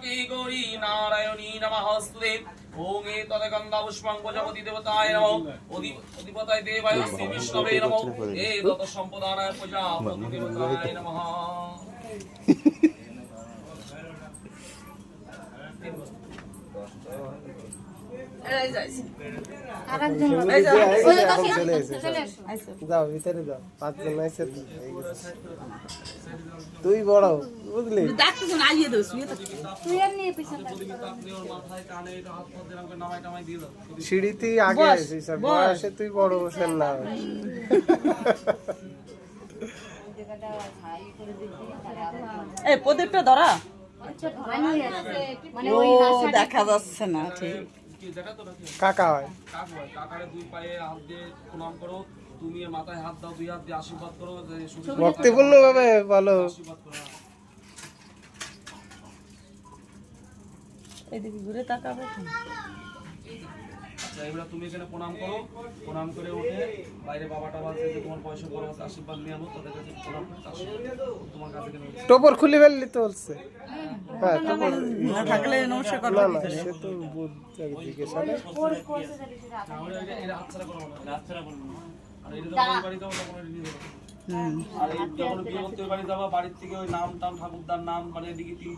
ত্র্যম্বকে গৌরী নারায়ণী নমঃস্তুতে। ওং এতদ গন্ধা পুষ্পং প্রজাপতি দেবতায় নমঃ। অধিপতায় দেবায় শ্রী বিষ্ণবে নমঃ। এতদ সম্পদানায় প্রজাপতি দেবতায় নমঃ। যাও ভিতরে যাও, 5 জন আছে তো, তুই বড় বুঝলি। সিঁড়িতে আগে আছিস, বয়সে তুই বড় বসেন না। এই প্রদীপটা ধরা দেখা যাচ্ছে না ঠিক। কাকা হয়, কাকারে 2 পায়ে হাত দিয়ে প্রণাম করো। তুমি এর মাথায় হাত দাও, 2 হাত দিয়ে আশীর্বাদ করো। ভক্তিপূর্ণ ভাবে বলো। এদিকে ঘুরে তাকাবে। এবার তুমি এখানে প্রণাম করো। প্রণাম করে উঠে বাইরে বাবা টাবা আছে, যে তোমার বয়সে বড় আছে, আশীর্বাদ নিয়ে আনো। তাদের কাছে প্রণাম করে তোমার কাছে টোপর খুলে ফেললি তো বলছে। হ্যাঁ, না থাকলে নমস্কার করো। না না, সে তো জিজ্ঞেস করে। এরা হাতছাড়া করবো না, হাতছাড়া করবো না। আর এটা যখন বাড়ি যাবো তখন এটা নিয়ে যাবো। আর এই যখন বিয়ে করতে বাড়ি যাবো, বাড়ির থেকে ওই নাম টাম ঠাকুরদার নাম, মানে এদিকে 3